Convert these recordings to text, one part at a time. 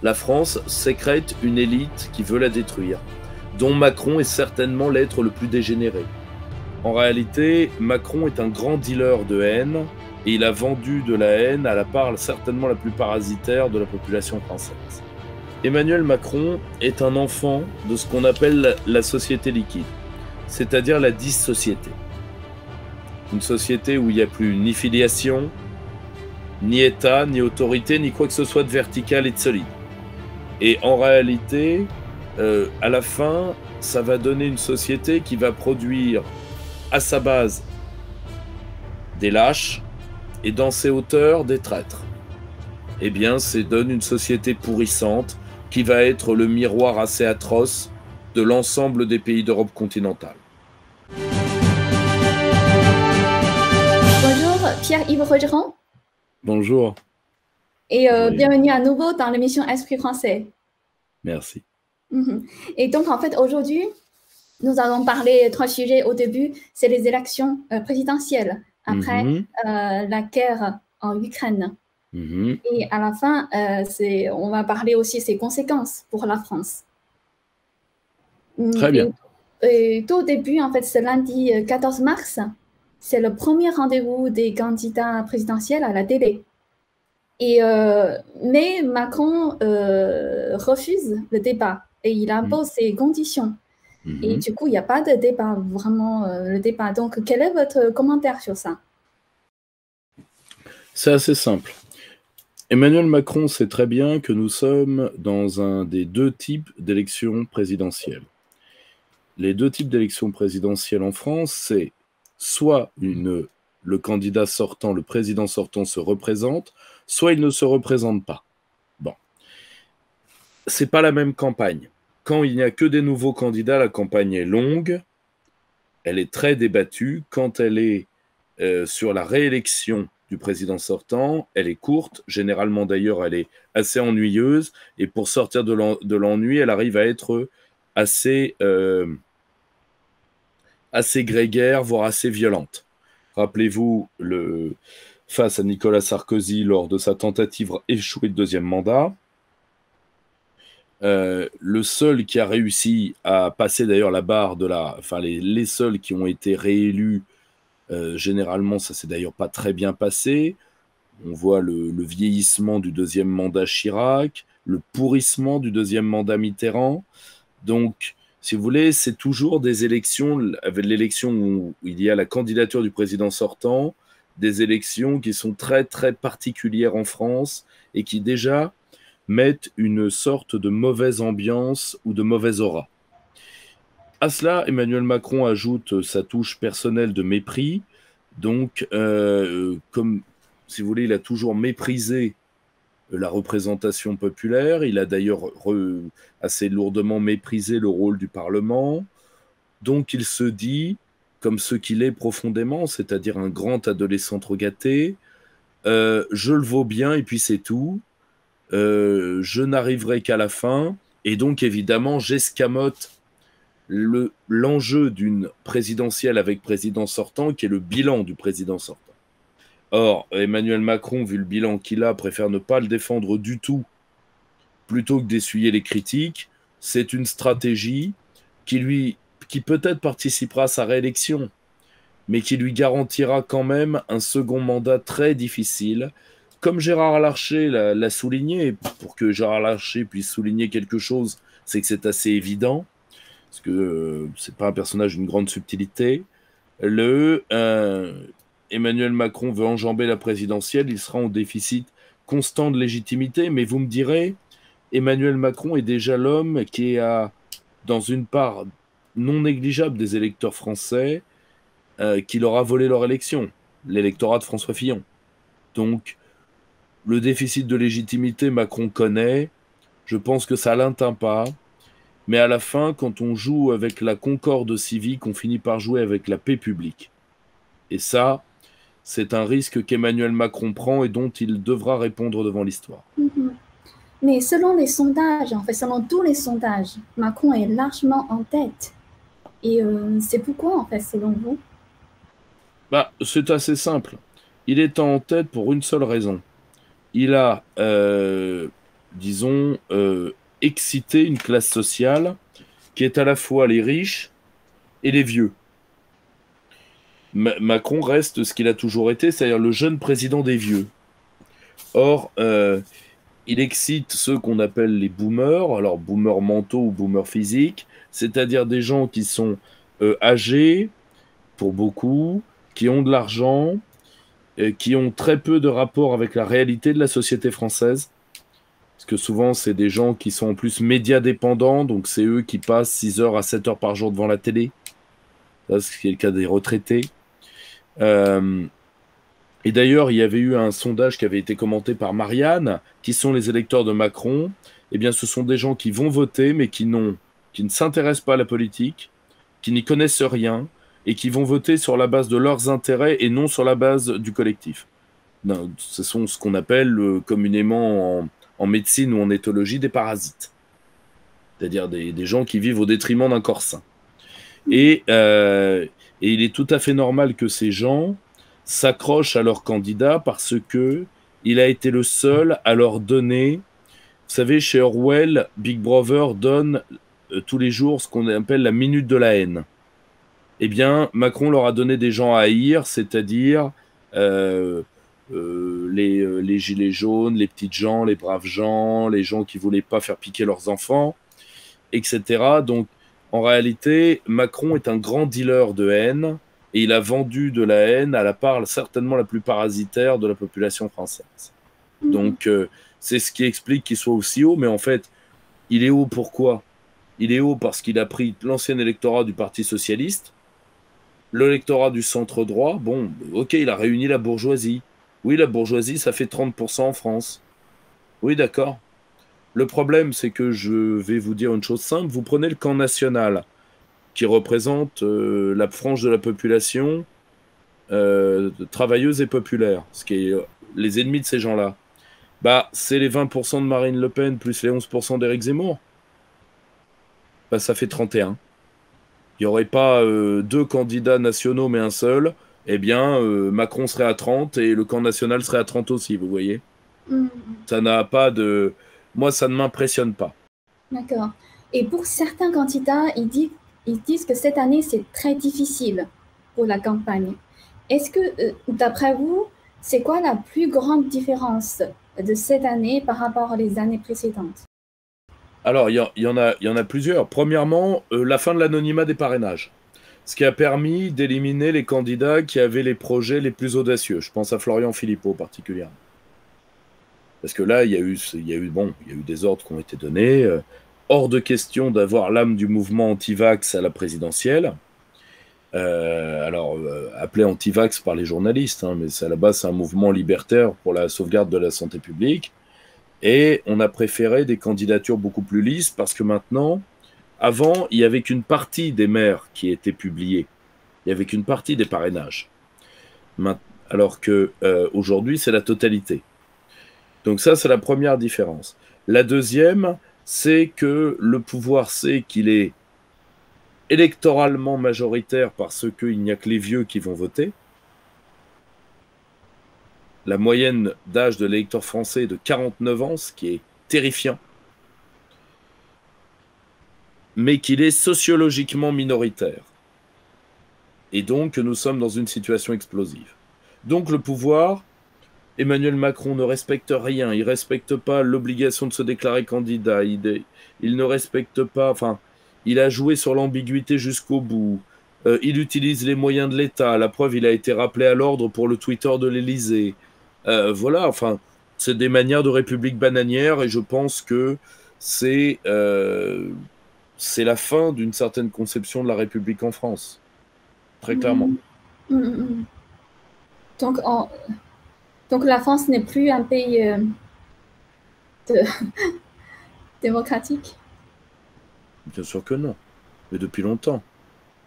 la France sécrète une élite qui veut la détruire, dont Macron est certainement l'être le plus dégénéré. En réalité, Macron est un grand dealer de haine, et il a vendu de la haine à la part certainement la plus parasitaire de la population française. Emmanuel Macron est un enfant de ce qu'on appelle la société liquide, c'est-à-dire la dissociété. Une société où il n'y a plus ni filiation, ni État, ni autorité, ni quoi que ce soit de vertical et de solide. Et en réalité, à la fin, ça va donner une société qui va produire à sa base des lâches et dans ses hauteurs des traîtres. Eh bien, ça donne une société pourrissante qui va être le miroir assez atroce de l'ensemble des pays d'Europe continentale. Bonjour, Pierre-Yves Rogeron. Bonjour. Et bienvenue à nouveau dans l'émission Esprit français. Merci. Et donc, en fait, aujourd'hui, nous allons parler 3 sujets au début. C'est les élections présidentielles, après la guerre en Ukraine. Et à la fin, on va parler aussi de ses conséquences pour la France. Très bien. Et tout au début, en fait, ce lundi 14 mars, c'est le premier rendez-vous des candidats présidentiels à la télé. Mais Macron refuse le débat et il impose ses conditions. Et du coup, il n'y a pas de débat, vraiment, le débat. Donc, quel est votre commentaire sur ça? C'est assez simple. Emmanuel Macron sait très bien que nous sommes dans un des 2 types d'élections présidentielles. Les 2 types d'élections présidentielles en France, c'est soit le candidat sortant, le président sortant se représente, soit il ne se représente pas. Bon. C'est pas la même campagne. Quand il n'y a que des nouveaux candidats, la campagne est longue, elle est très débattue. Quand elle est sur la réélection du président sortant, elle est courte. Généralement, d'ailleurs, elle est assez ennuyeuse. Et pour sortir de l'ennui, elle arrive à être assez grégaire, voire assez violente. Rappelez-vous, face à Nicolas Sarkozy lors de sa tentative échouée de 2e mandat, le seul qui a réussi à passer d'ailleurs la barre de les seuls qui ont été réélus, généralement, ça s'est d'ailleurs pas très bien passé. On voit le vieillissement du 2e mandat Chirac, le pourrissement du 2e mandat Mitterrand. Donc, si vous voulez, c'est toujours des élections, avec l'élection où il y a la candidature du président sortant, des élections qui sont très, très particulières en France et qui déjà mettent une sorte de mauvaise ambiance ou de mauvaise aura. À cela, Emmanuel Macron ajoute sa touche personnelle de mépris. Donc, comme, si vous voulez, il a toujours méprisé la représentation populaire. Il a d'ailleurs assez lourdement méprisé le rôle du Parlement. Donc, il se dit, comme ce qu'il est profondément, c'est-à-dire un grand adolescent trop gâté, je le vaux bien et puis c'est tout. Je n'arriverai qu'à la fin. Et donc, évidemment, j'escamote l'enjeu d'une présidentielle avec président sortant, qui est le bilan du président sortant. Or, Emmanuel Macron, vu le bilan qu'il a, préfère ne pas le défendre du tout, plutôt que d'essuyer les critiques. C'est une stratégie qui peut-être participera à sa réélection, mais qui lui garantira quand même un second mandat très difficile. Comme Gérard Larcher l'a souligné, pour que Gérard Larcher puisse souligner quelque chose, c'est que c'est assez évident, parce que c'est pas un personnage d'une grande subtilité. Emmanuel Macron veut enjamber la présidentielle, il sera en déficit constant de légitimité, mais vous me direz, Emmanuel Macron est déjà l'homme qui est dans une part non négligeable des électeurs français qui leur a volé leur élection, l'électorat de François Fillon. Donc, le déficit de légitimité, Macron connaît, je pense que ça l'atteint pas, mais à la fin, quand on joue avec la concorde civique, on finit par jouer avec la paix publique. Et ça, c'est un risque qu'Emmanuel Macron prend et dont il devra répondre devant l'histoire. Mais selon les sondages, en fait, selon tous les sondages, Macron est largement en tête. Et c'est pourquoi, en fait, selon vous? C'est assez simple. Il est en tête pour une seule raison. Il a disons, exciter une classe sociale qui est à la fois les riches et les vieux. Macron reste ce qu'il a toujours été, c'est-à-dire le jeune président des vieux. Or, il excite ceux qu'on appelle les boomers, alors boomers mentaux ou boomers physiques, c'est-à-dire des gens qui sont âgés, pour beaucoup, qui ont de l'argent, qui ont très peu de rapport avec la réalité de la société française. Parce que souvent, c'est des gens qui sont en plus médias dépendants, donc c'est eux qui passent 6 heures à 7 heures par jour devant la télé. Ça, ce qui est le cas des retraités. Et d'ailleurs, il y avait eu un sondage qui avait été commenté par Marianne, qui sont les électeurs de Macron. Eh bien, ce sont des gens qui vont voter, mais qui ne s'intéressent pas à la politique, qui n'y connaissent rien, et qui vont voter sur la base de leurs intérêts et non sur la base du collectif. Non, ce sont ce qu'on appelle communément en médecine ou en éthologie des parasites. C'est-à-dire des gens qui vivent au détriment d'un corps sain. Et il est tout à fait normal que ces gens s'accrochent à leur candidat parce que il a été le seul à leur donner. Vous savez, chez Orwell, Big Brother donne tous les jours ce qu'on appelle la minute de la haine. Eh bien, Macron leur a donné des gens à haïr, c'est-à-dire les gilets jaunes, les petites gens, les braves gens, les gens qui voulaient pas faire piquer leurs enfants, etc. Donc, en réalité, Macron est un grand dealer de haine et il a vendu de la haine à la part certainement la plus parasitaire de la population française. Donc, c'est ce qui explique qu'il soit aussi haut, mais en fait, il est haut pourquoi ? Il est haut parce qu'il a pris l'ancien électorat du Parti socialiste, l'électorat du centre droit. Bon, ok, il a réuni la bourgeoisie. Oui, la bourgeoisie, ça fait 30% en France. Oui, d'accord. Le problème, c'est que je vais vous dire une chose simple. Vous prenez le camp national, qui représente la frange de la population travailleuse et populaire, ce qui est les ennemis de ces gens-là. Bah, c'est les 20% de Marine Le Pen plus les 11% d'Éric Zemmour. Bah, ça fait 31. Il n'y aurait pas deux candidats nationaux, mais un seul. Eh bien, Macron serait à 30 et le camp national serait à 30 aussi, vous voyez. Ça n'a pas de... Moi, ça ne m'impressionne pas. D'accord. Et pour certains candidats, ils disent que cette année, c'est très difficile pour la campagne. Est-ce que, d'après vous, c'est quoi la plus grande différence de cette année par rapport aux années précédentes? Alors, il y en a plusieurs. Premièrement, la fin de l'anonymat des parrainages. Ce qui a permis d'éliminer les candidats qui avaient les projets les plus audacieux. Je pense à Florian Philippot particulièrement. Parce que là, il y a eu des ordres qui ont été donnés. Hors de question d'avoir l'âme du mouvement anti-vax à la présidentielle. Appelé anti-vax par les journalistes, hein, mais à la base, c'est un mouvement libertaire pour la sauvegarde de la santé publique. Et on a préféré des candidatures beaucoup plus lisses parce que maintenant, avant, il n'y avait qu'une partie des maires qui étaient publiés. Il n'y avait qu'une partie des parrainages. Alors qu'aujourd'hui, c'est la totalité. Donc ça, c'est la première différence. La deuxième, c'est que le pouvoir sait qu'il est électoralement majoritaire parce qu'il n'y a que les vieux qui vont voter. La moyenne d'âge de l'électeur français est de 49 ans, ce qui est terrifiant. Mais qu'il est sociologiquement minoritaire. Et donc, nous sommes dans une situation explosive. Donc, le pouvoir... Emmanuel Macron ne respecte rien, il ne respecte pas l'obligation de se déclarer candidat, il ne respecte pas, enfin, il a joué sur l'ambiguïté jusqu'au bout, il utilise les moyens de l'État, la preuve, il a été rappelé à l'ordre pour le Twitter de l'Élysée. Voilà, enfin, c'est des manières de république bananière et je pense que c'est la fin d'une certaine conception de la République en France, très clairement. Donc la France n'est plus un pays démocratique? Bien sûr que non, mais depuis longtemps.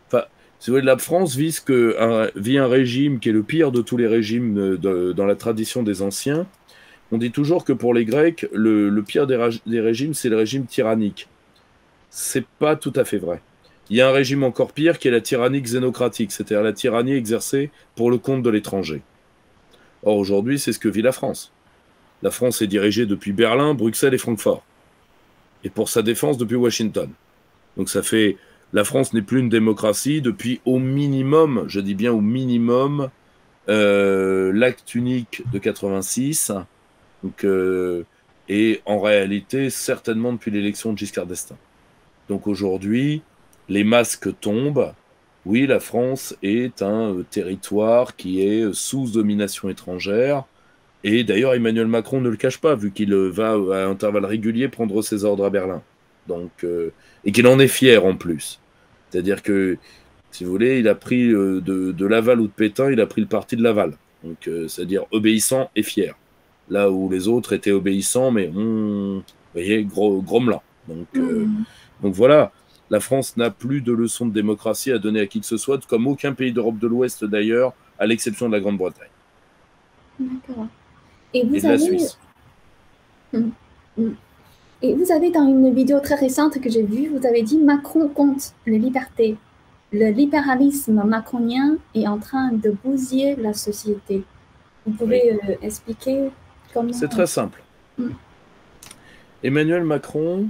Enfin, si vous voulez, la France vit un régime qui est le pire de tous les régimes dans la tradition des anciens. On dit toujours que pour les Grecs, le pire des régimes, c'est le régime tyrannique. C'est pas tout à fait vrai. Il y a un régime encore pire qui est la tyrannie xénocratique, c'est-à-dire la tyrannie exercée pour le compte de l'étranger. Or, aujourd'hui, c'est ce que vit la France. La France est dirigée depuis Berlin, Bruxelles et Francfort. Et pour sa défense, depuis Washington. Donc ça fait... La France n'est plus une démocratie depuis au minimum, je dis bien au minimum, l'acte unique de 86. Donc, et en réalité, certainement depuis l'élection de Giscard d'Estaing. Donc aujourd'hui, les masques tombent. Oui, la France est un territoire qui est sous domination étrangère. Et d'ailleurs, Emmanuel Macron ne le cache pas, vu qu'il va à intervalles réguliers prendre ses ordres à Berlin. Donc, et qu'il en est fier en plus. C'est-à-dire que, si vous voulez, il a pris de Laval ou de Pétain, il a pris le parti de Laval. Donc, c'est-à-dire obéissant et fier. Là où les autres étaient obéissants, mais vous voyez, grommelants. Donc voilà, la France n'a plus de leçons de démocratie à donner à qui que ce soit, comme aucun pays d'Europe de l'Ouest d'ailleurs, à l'exception de la Grande-Bretagne. D'accord. Et de la Suisse. Et vous avez, dans une vidéo très récente que j'ai vue, vous avez dit Macron contre les libertés. Le libéralisme macronien est en train de bousiller la société. Vous pouvez expliquer comment... C'est très simple. Emmanuel Macron...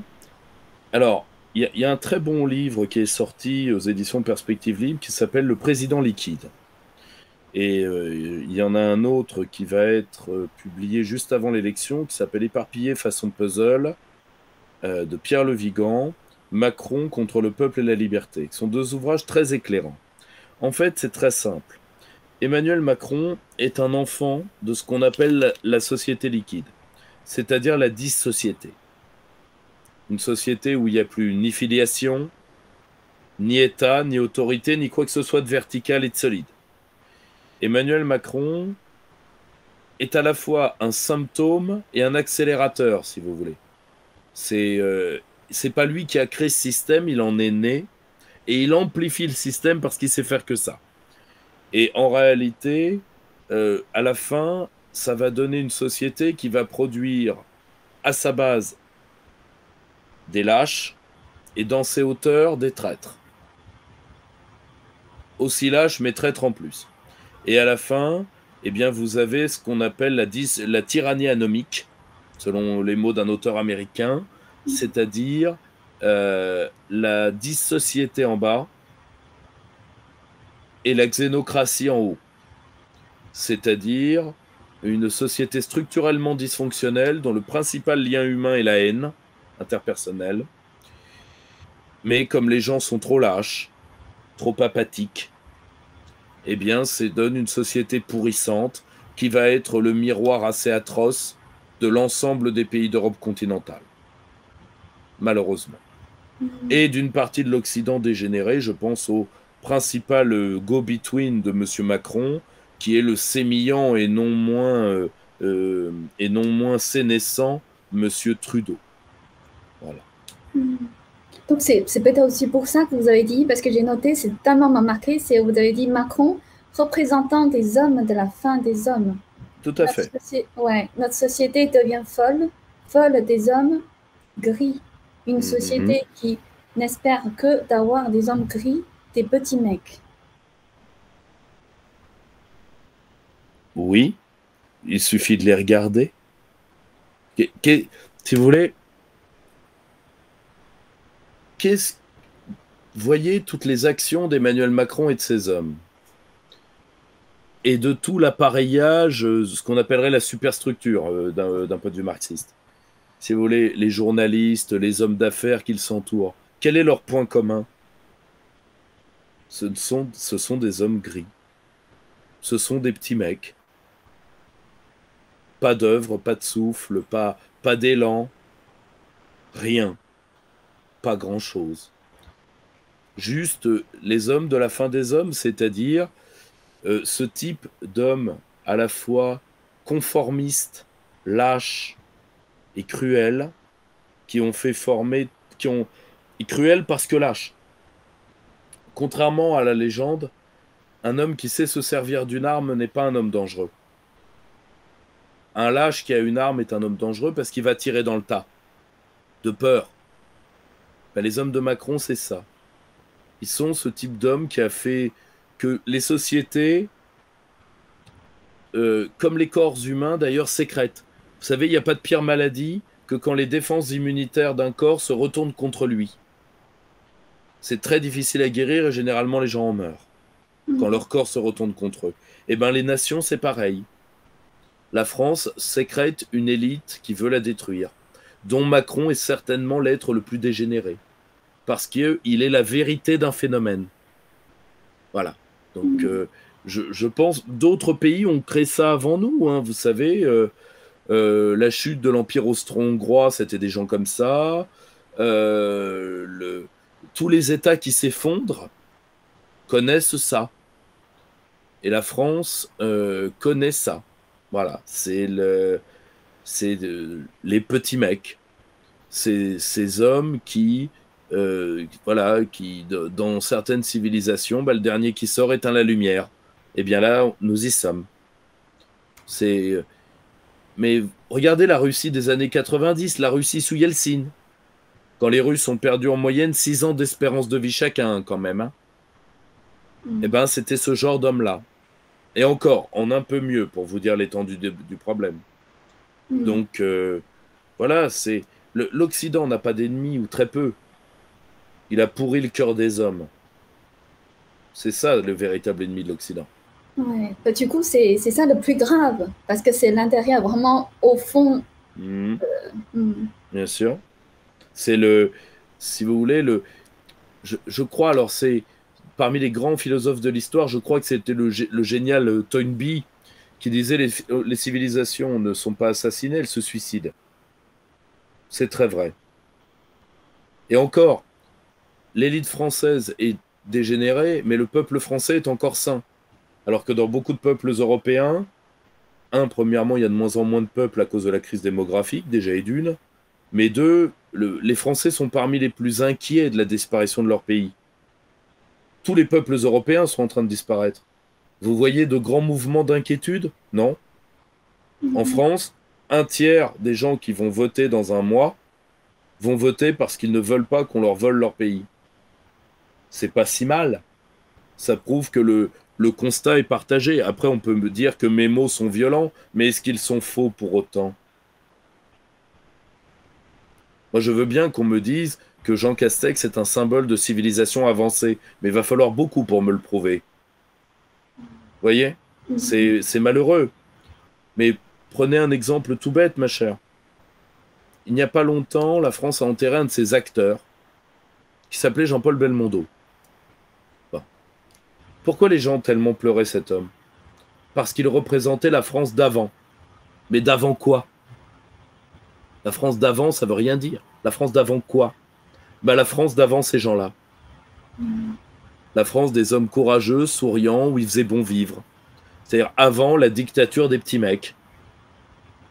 Alors, il y a un très bon livre qui est sorti aux éditions Perspective Libre qui s'appelle « Le président liquide ». Et il y en a un autre qui va être publié juste avant l'élection qui s'appelle « Éparpillé façon puzzle » de Pierre Le Vigan, « Macron contre le peuple et la liberté ». Ce sont deux ouvrages très éclairants. En fait, c'est très simple. Emmanuel Macron est un enfant de ce qu'on appelle la société liquide, c'est-à-dire la dissociété. Une société où il n'y a plus ni filiation, ni État, ni autorité, ni quoi que ce soit de vertical et de solide. Emmanuel Macron est à la fois un symptôme et un accélérateur, si vous voulez. C'est pas lui qui a créé ce système, il en est né, et il amplifie le système parce qu'il sait faire que ça. Et en réalité, à la fin, ça va donner une société qui va produire à sa base des lâches et dans ses hauteurs des traîtres. Aussi lâches, mais traîtres en plus. Et à la fin, eh bien, vous avez ce qu'on appelle la tyrannie anomique, selon les mots d'un auteur américain, c'est-à-dire la dissociété en bas et la xénocratie en haut. C'est-à-dire une société structurellement dysfonctionnelle dont le principal lien humain est la haine interpersonnelle. Mais comme les gens sont trop lâches, trop apathiques, eh bien, ça donne une société pourrissante qui va être le miroir assez atroce de l'ensemble des pays d'Europe continentale. Malheureusement. Et d'une partie de l'Occident dégénéré, je pense au principal go-between de M. Macron, qui est le sémillant et non moins sénescent M. Trudeau. Voilà. Donc c'est peut-être aussi pour ça que vous avez dit, parce que j'ai noté, c'est tellement marqué, c'est vous avez dit Macron, représentant des hommes de la fin des hommes. Tout à fait. Notre société devient folle des hommes gris. Une société qui n'espère que d'avoir des hommes gris, des petits mecs. Oui, il suffit de les regarder. Si vous voulez, voyez toutes les actions d'Emmanuel Macron et de ses hommes. Et de tout l'appareillage, ce qu'on appellerait la superstructure d'un point de vue marxiste. Si vous voulez, les journalistes, les hommes d'affaires qui s'entourent. Quel est leur point commun ? Ce sont des hommes gris. Ce sont des petits mecs. Pas d'œuvre, pas de souffle, pas d'élan. Rien. Pas grand-chose. Juste les hommes de la fin des hommes, c'est-à-dire ce type d'hommes à la fois conformistes, lâches et cruels, qui ont fait former, et cruels parce que lâches. Contrairement à la légende, un homme qui sait se servir d'une arme n'est pas un homme dangereux. Un lâche qui a une arme est un homme dangereux parce qu'il va tirer dans le tas, de peur. Ben, les hommes de Macron, c'est ça. Ils sont ce type d'homme qui a fait que les sociétés, comme les corps humains d'ailleurs, sécrètent. savez, il n'y a pas de pire maladie que quand les défenses immunitaires d'un corps se retournent contre lui. C'est très difficile à guérir et généralement les gens en meurent quand leur corps se retourne contre eux. Eh bien, les nations, c'est pareil. La France sécrète une élite qui veut la détruire, dont Macron est certainement l'être le plus dégénéré, parce qu'il est la vérité d'un phénomène. Voilà. Donc, je pense d'autres pays ont créé ça avant nous. Hein, vous savez, la chute de l'Empire austro-hongrois, c'était des gens comme ça. Tous les États qui s'effondrent connaissent ça. Et la France connaît ça. Voilà, c'est les petits mecs. Ces hommes qui, dans certaines civilisations, le dernier qui sort éteint la lumière. Eh bien là, nous y sommes. Mais regardez la Russie des années 90, la Russie sous Yeltsin. Quand les Russes ont perdu en moyenne 6 ans d'espérance de vie chacun, quand même. Hein. Eh bien, c'était ce genre d'homme-là. Et encore, en un peu mieux, pour vous dire l'étendue du problème. Donc, voilà, l'Occident n'a pas d'ennemis, ou très peu. Il a pourri le cœur des hommes. C'est ça, le véritable ennemi de l'Occident. Ouais. Du coup, c'est ça le plus grave, parce que c'est l'intérieur, vraiment au fond. Bien sûr. C'est si vous voulez, je crois, alors c'est... Parmi les grands philosophes de l'histoire, je crois que c'était le génial Toynbee qui disait les civilisations ne sont pas assassinées, elles se suicident. C'est très vrai. Et encore, l'élite française est dégénérée, mais le peuple français est encore sain. Alors que dans beaucoup de peuples européens, premièrement, il y a de moins en moins de peuples à cause de la crise démographique, déjà et d'une, mais deux, les Français sont parmi les plus inquiets de la disparition de leur pays. Tous les peuples européens sont en train de disparaître. Vous voyez de grands mouvements d'inquiétude? Non. En France, 1/3 des gens qui vont voter dans un mois vont voter parce qu'ils ne veulent pas qu'on leur vole leur pays. C'est pas si mal. Ça prouve que le constat est partagé. Après, on peut me dire que mes mots sont violents, mais est-ce qu'ils sont faux pour autant? Moi, je veux bien qu'on me dise que Jean Castex est un symbole de civilisation avancée, mais il va falloir beaucoup pour me le prouver. Vous voyez? C'est malheureux. Mais prenez un exemple tout bête, ma chère. Il n'y a pas longtemps, la France a enterré un de ses acteurs, qui s'appelait Jean-Paul Belmondo. Bon. Pourquoi les gens ont tellement pleuré cet homme? Parce qu'il représentait la France d'avant. Mais d'avant quoi? La France d'avant, ça veut rien dire. La France d'avant quoi? La France d'avant ces gens-là. La France des hommes courageux, souriants, où il faisait bon vivre. C'est-à-dire avant la dictature des petits mecs,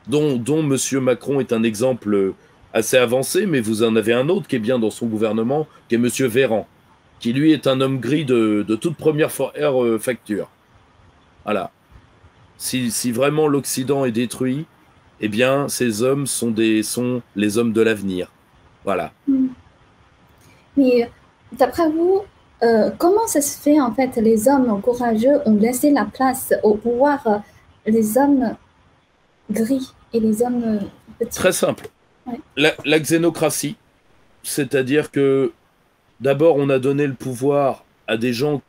dont M. Macron est un exemple assez avancé, mais vous en avez un autre qui est bien dans son gouvernement, qui est M. Véran, qui lui est un homme gris de toute première facture. Voilà. Si vraiment l'Occident est détruit, eh bien, ces hommes sont les hommes de l'avenir. Voilà. Mais d'après vous, comment ça se fait, en fait, les hommes courageux ont laissé la place au pouvoir, les hommes gris et les hommes petits? Très simple. Ouais. La xénocratie, c'est-à-dire que d'abord, on a donné le pouvoir à des gens,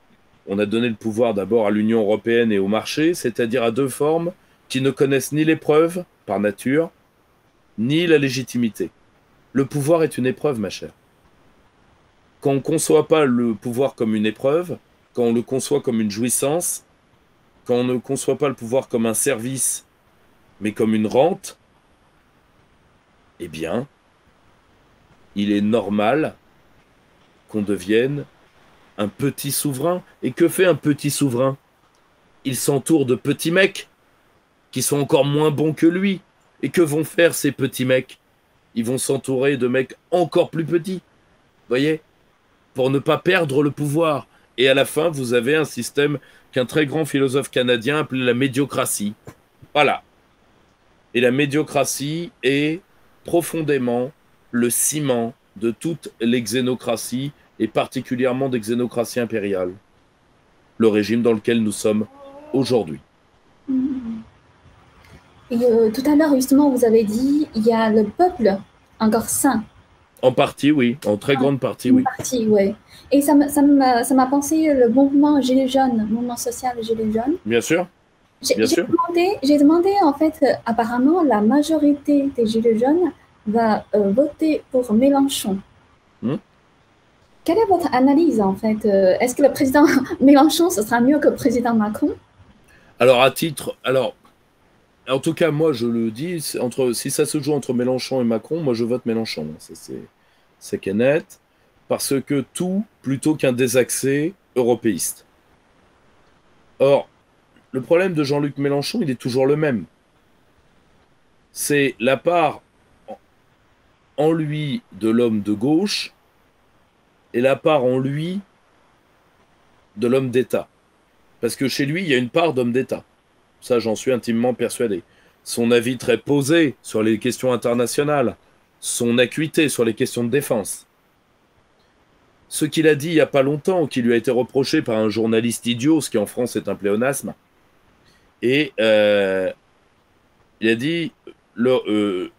on a donné le pouvoir d'abord à l'Union européenne et au marché, c'est-à-dire à deux formes qui ne connaissent ni l'épreuve, par nature, ni la légitimité. Le pouvoir est une épreuve, ma chère. Quand on ne conçoit pas le pouvoir comme une épreuve, quand on le conçoit comme une jouissance, quand on ne conçoit pas le pouvoir comme un service, mais comme une rente, eh bien, il est normal qu'on devienne un petit souverain. Et que fait un petit souverain? Il s'entoure de petits mecs qui sont encore moins bons que lui. Et que vont faire ces petits mecs? Ils vont s'entourer de mecs encore plus petits. Vous voyez? Pour ne pas perdre le pouvoir. Et à la fin, vous avez un système qu'un très grand philosophe canadien appelait la médiocratie. Voilà. Et la médiocratie est profondément le ciment de toute l'exénocratie, et particulièrement des xénocraties impériales. Le régime dans lequel nous sommes aujourd'hui. Et tout à l'heure, justement, vous avez dit, il y a le peuple encore sain. En partie, oui. En très grande partie, oui. En partie, oui. Et ça m'a pensé le mouvement Gilets jaunes, le mouvement social Gilets jaunes. Bien sûr. Bien sûr. J'ai demandé, en fait, apparemment, la majorité des Gilets jaunes va voter pour Mélenchon. Quelle est votre analyse, en fait? Est-ce que le président Mélenchon, ce sera mieux que le président Macron? Alors, en tout cas, moi, je le dis, si ça se joue entre Mélenchon et Macron, moi, je vote Mélenchon. C'est qu'est net. Parce que tout, plutôt qu'un désaxé européiste. Or, le problème de Jean-Luc Mélenchon, il est toujours le même. C'est la part en lui de l'homme de gauche et la part en lui de l'homme d'État. Parce que chez lui, il y a une part d'homme d'État. Ça, j'en suis intimement persuadé. Son avis très posé sur les questions internationales, son acuité sur les questions de défense. Ce qu'il a dit il n'y a pas longtemps, qui lui a été reproché par un journaliste idiot, ce qui en France est un pléonasme. Et il a dit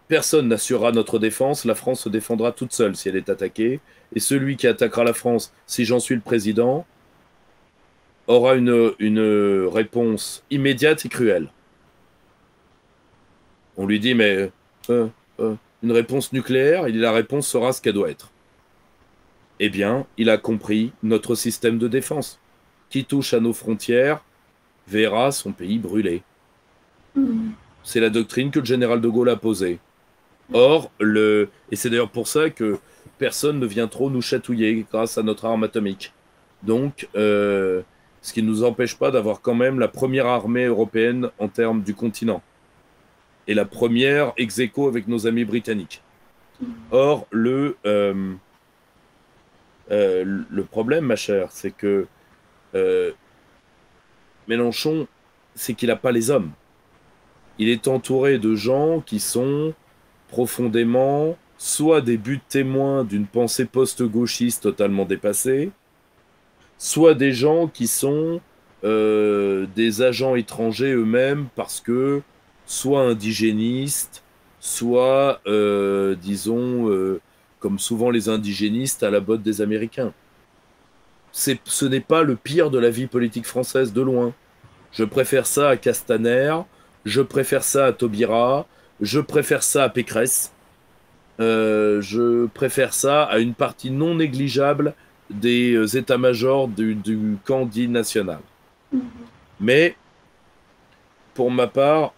personne n'assurera notre défense, la France se défendra toute seule si elle est attaquée, et celui qui attaquera la France, si j'en suis le président, aura une réponse immédiate et cruelle. On lui dit, mais une réponse nucléaire, il dit la réponse sera ce qu'elle doit être. Eh bien, il a compris notre système de défense. Qui touche à nos frontières verra son pays brûler. C'est la doctrine que le général de Gaulle a posée. Or, et c'est d'ailleurs pour ça que personne ne vient trop nous chatouiller grâce à notre arme atomique. Donc, ce qui ne nous empêche pas d'avoir quand même la première armée européenne en termes du continent. Et la première ex aequo avec nos amis britanniques. Or, le problème, ma chère, c'est que Mélenchon, c'est qu'il n'a pas les hommes. Il est entouré de gens qui sont profondément soit des buts témoins d'une pensée post-gauchiste totalement dépassée, soit des gens qui sont des agents étrangers eux-mêmes parce que soit indigénistes, soit, disons, comme souvent les indigénistes, à la botte des Américains. Ce n'est pas le pire de la vie politique française, de loin. Je préfère ça à Castaner, je préfère ça à Taubira, je préfère ça à Pécresse, je préfère ça à une partie non négligeable des états-majors du camp dit national. Mais, pour ma part,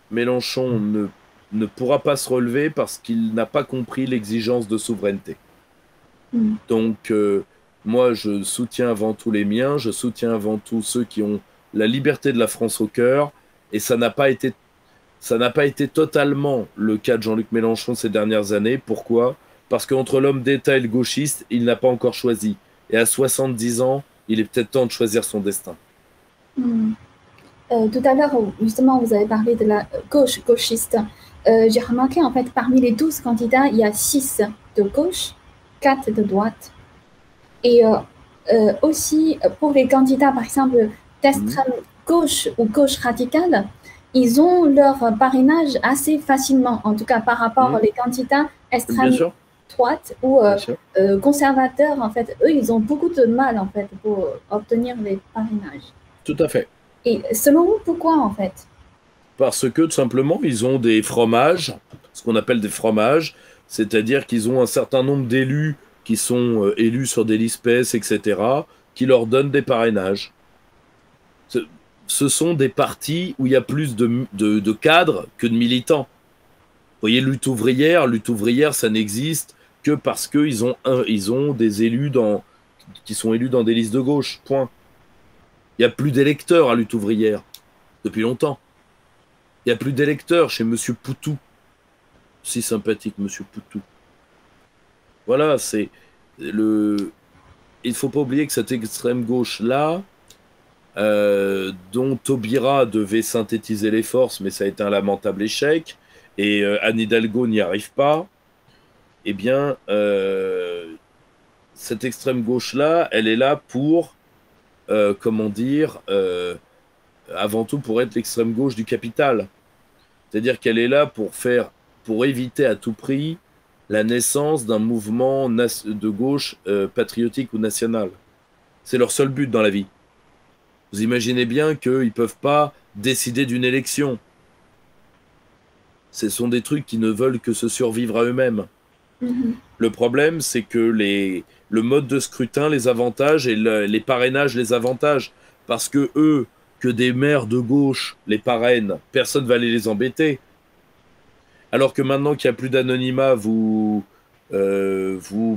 Mélenchon ne pourra pas se relever parce qu'il n'a pas compris l'exigence de souveraineté. Donc, moi, je soutiens avant tout les miens, je soutiens avant tout ceux qui ont la liberté de la France au cœur, et ça n'a pas été totalement le cas de Jean-Luc Mélenchon ces dernières années. Pourquoi? Parce qu'entre l'homme d'État et le gauchiste, il n'a pas encore choisi. Et à 70 ans, il est peut-être temps de choisir son destin. Tout à l'heure, justement, vous avez parlé de la gauchiste. J'ai remarqué, en fait, parmi les 12 candidats, il y a 6 de gauche, 4 de droite. Et aussi, pour les candidats, par exemple, d'extrême gauche ou gauche radicale, ils ont leur parrainage assez facilement, en tout cas par rapport aux candidats extrême droite ou conservateurs. En fait, eux, ils ont beaucoup de mal, en fait, pour obtenir les parrainages. Tout à fait. Et selon vous, pourquoi, en fait? Parce que, tout simplement, ils ont des fromages, ce qu'on appelle des fromages, c'est-à-dire qu'ils ont un certain nombre d'élus qui sont élus sur des listes PS, etc., qui leur donnent des parrainages. Ce sont des partis où il y a plus de cadres que de militants. Vous voyez, lutte ouvrière, ça n'existe que parce qu'ils ont des élus qui sont élus dans des listes de gauche, point. Il n'y a plus d'électeurs à lutte ouvrière, depuis longtemps. Il n'y a plus d'électeurs chez M. Poutou. Si sympathique, M. Poutou. Voilà, il ne faut pas oublier que cette extrême gauche-là, dont Taubira devait synthétiser les forces, mais ça a été un lamentable échec, et Anne Hidalgo n'y arrive pas, eh bien, cette extrême gauche-là, elle est là pour, comment dire, avant tout pour être l'extrême gauche du capital. C'est-à-dire qu'elle est là pour éviter à tout prix la naissance d'un mouvement de gauche patriotique ou national. C'est leur seul but dans la vie. Vous imaginez bien qu'ils ne peuvent pas décider d'une élection. Ce sont des trucs qui ne veulent que se survivre à eux-mêmes. Le problème, c'est que le mode de scrutin les avantage et les parrainages les avantagent. Parce que eux, que des maires de gauche les parrainent, personne ne va aller les embêter. Alors que maintenant qu'il n'y a plus d'anonymat, vous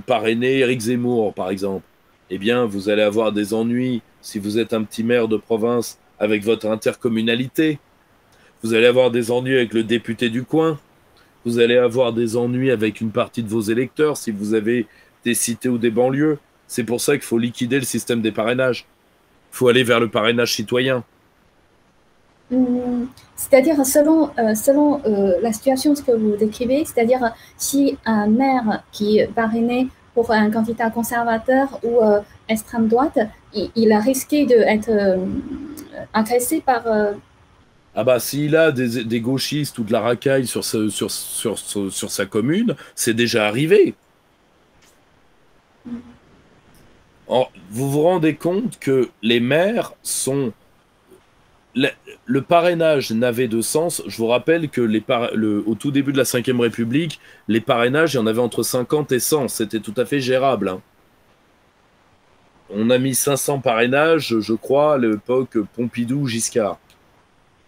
parrainez Éric Zemmour, par exemple. Eh bien, vous allez avoir des ennuis si vous êtes un petit maire de province avec votre intercommunalité. Vous allez avoir des ennuis avec le député du coin. Vous allez avoir des ennuis avec une partie de vos électeurs si vous avez des cités ou des banlieues. C'est pour ça qu'il faut liquider le système des parrainages. Il faut aller vers le parrainage citoyen. C'est-à-dire, selon la situation que vous décrivez, c'est-à-dire si un maire qui est parrainé pour un candidat conservateur ou extrême droite, il a risqué d'être agressé par... Ah bah s'il a des gauchistes ou de la racaille sur sa commune, c'est déjà arrivé. Vous vous rendez compte que les maires sont... Le parrainage n'avait de sens. Je vous rappelle que au tout début de la Ve République, les parrainages, il y en avait entre 50 et 100. C'était tout à fait gérable. Hein. On a mis 500 parrainages, je crois, à l'époque Pompidou-Giscard.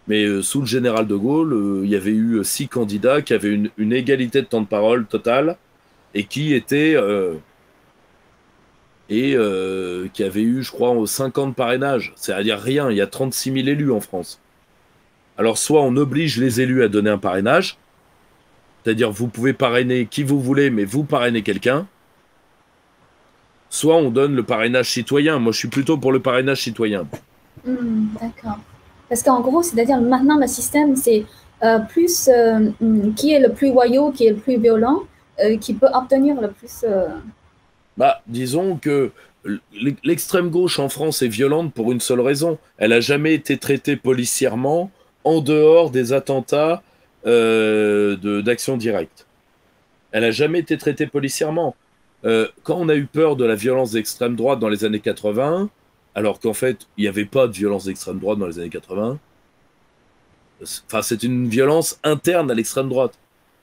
Mais sous le général de Gaulle, il y avait eu 6 candidats qui avaient une égalité de temps de parole totale et qui étaient... qui avait eu, je crois, 50 parrainages. C'est-à-dire rien, il y a 36 000 élus en France. Alors, soit on oblige les élus à donner un parrainage, c'est-à-dire vous pouvez parrainer qui vous voulez, mais vous parrainez quelqu'un, soit on donne le parrainage citoyen. Moi, je suis plutôt pour le parrainage citoyen. D'accord. Parce qu'en gros, c'est-à-dire maintenant, le système, c'est plus qui est le plus loyal, qui est le plus violent, qui peut obtenir le plus... Bah, disons que l'extrême gauche en France est violente pour une seule raison. Elle n'a jamais été traitée policièrement en dehors des attentats d'action directe. Elle n'a jamais été traitée policièrement. Quand on a eu peur de la violence d'extrême droite dans les années 80, alors qu'en fait, il n'y avait pas de violence d'extrême droite dans les années 80, enfin, c'est une violence interne à l'extrême droite.